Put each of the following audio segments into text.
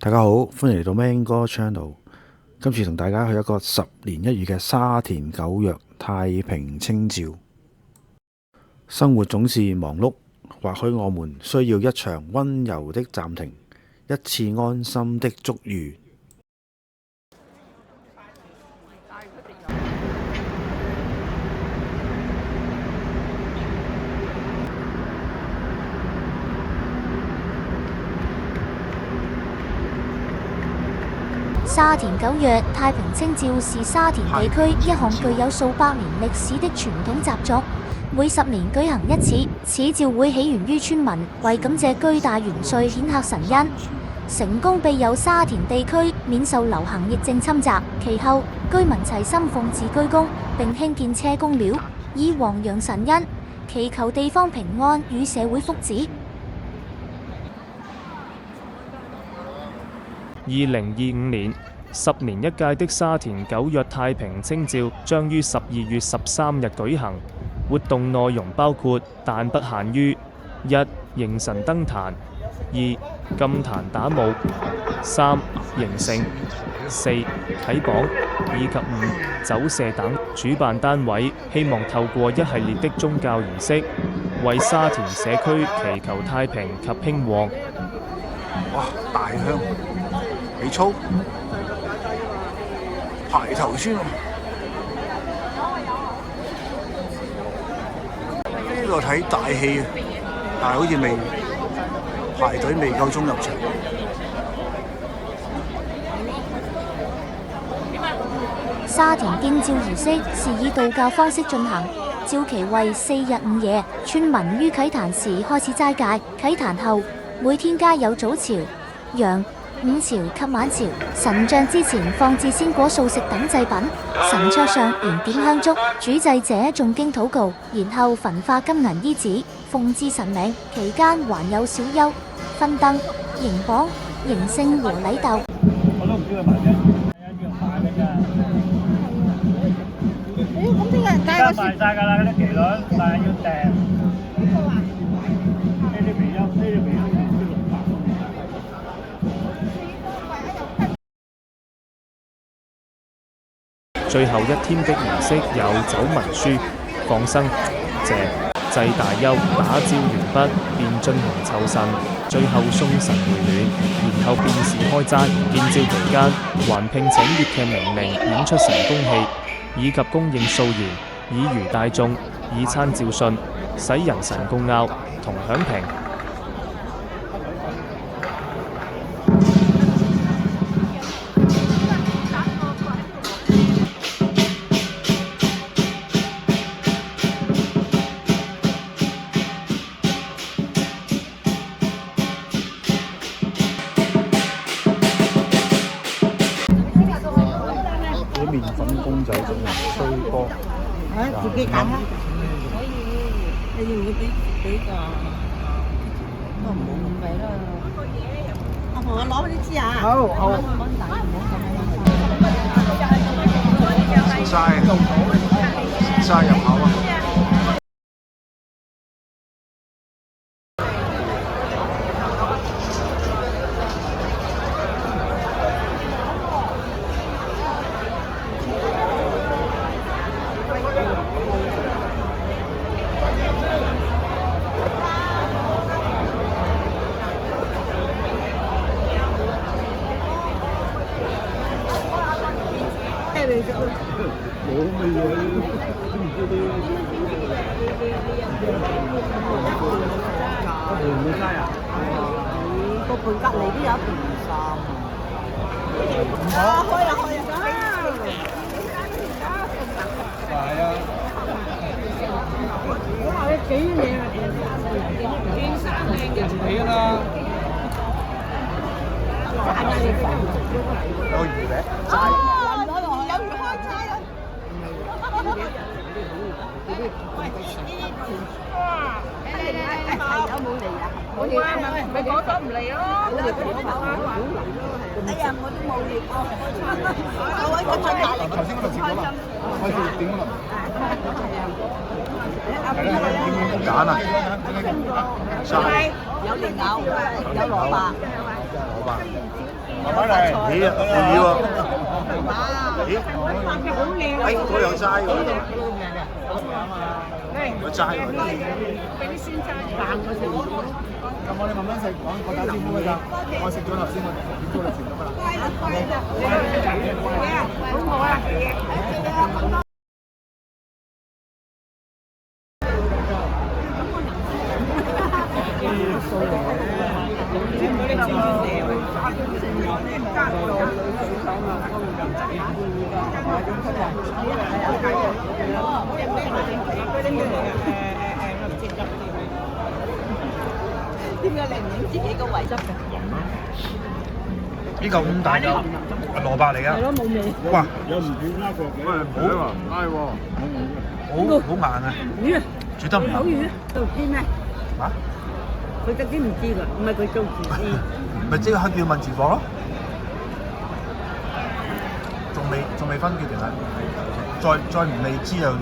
大家好，歡迎嚟到 Mango Channel。今次同大家去一個10年一遇嘅沙田九約太平清醮。生活總是忙碌，或許我們需要一場溫柔的暫停，一次安心的祝遇。沙田九約太平清醮是沙田地區一項具有數百年歷史的傳統習俗，每10年舉行一次。此醮會起源於村民為感謝居大元帥顯赫神恩，成功庇佑沙田地區免受流行疫症侵襲。其後，居民齊心奉祀居公，並興建車公廟，以弘揚神恩，祈求地方平安與社會福祉。2025年10年一屆的沙田九約太平清醮將於12月13日舉行，活動內容包括但不限於：1. 迎神燈壇；2. 禁壇打舞；3. 迎聖；4. 啟榜以及5. 走射等。主辦單位希望透過一系列的宗教儀式，為沙田社區祈求太平及興旺。哇！大香幾粗，排頭村喎。呢度睇大戲啊，但係好似未排隊未夠鐘入場。沙田建醮儀式是以道教方式進行，醮期為4日5夜。村民於啟壇時開始齋戒，啟壇後每天皆有早朝、陽、午朝及晚朝。神像之前放置鮮果素食等祭品，神桌上燃點香燭，主祭者誦經禱告，然後焚化金銀衣紙，奉祀神明。期間還有小休、分燈、迎榜、迎聖和禮鬥。我都唔知佢賣咩，係啊，要賣嘅咋。咁呢個人帶而家賣晒㗎啦，嗰啲麒麟，但係要訂。呢啲皮優，呢啲皮優要600。最後一天的儀式有走文書、放生、謝、祭大休。打醮完畢便進行酬神，最後送神回暖，然後便是開齋。建醮期間還聘請粵劇名伶演出神功戲，以及供應素鹽，以娛大眾，以餐醮信，使人神共拗，同享平。啲麵粉公仔仲有吹波，自己揀啦，可以。你要唔要俾個？都唔好咁貴啦。阿婆，我攞呢支啊！好。蚊底唔好咁樣。晒入口啊！個盤隔離都有一盤衫啊！開啦！係啊！我話你幾嘢啊？件衫靚嘅，唔起啦！有魚餅，齋有魚開齋啊！哇！係有冇嚟啊？冇啊！咪講咗唔嚟咯！哎呀，我都冇嚟過。我喺個出嚟，頭先嗰度接咗啦，開始點嗰度。揀啊！晒有蓮藕，有蘿蔔。慢慢嚟。咦，唔要啊？咦？哎，嗰有齋喎，有齋喎。咁我哋慢慢食，我打招呼㗎咋，我食咗頭先，我點咗就全得㗎啦。點解你唔影自己個位汁嘅？呢嚿咁大嚿蘿蔔嚟㗎。係咯，冇味。哇！有唔斷拉過嘅。好硬啊！魚啊！煮得唔口魚做知咩？啊？佢自己唔知㗎，唔係佢做廚師。咪即刻叫問廚房咯。仲未分決定啊！再唔未知又要。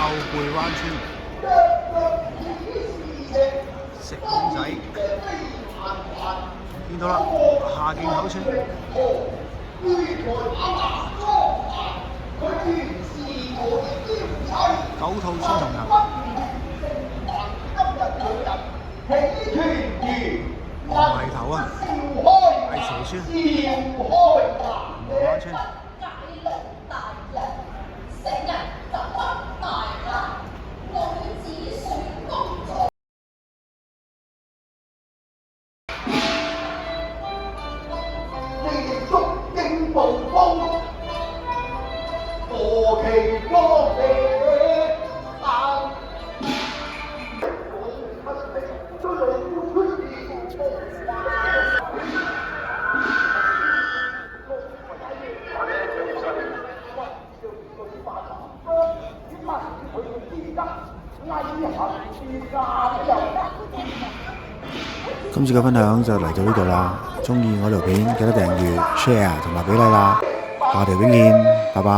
後背灣村食碗仔，見到啦，下徑口村。9套村同行，泥頭啊，係蛇村，灣村。今次嘅分享就嚟到呢度啦，鍾意我條片記得訂閱、share 同埋俾 like 啦，下條片見，拜拜。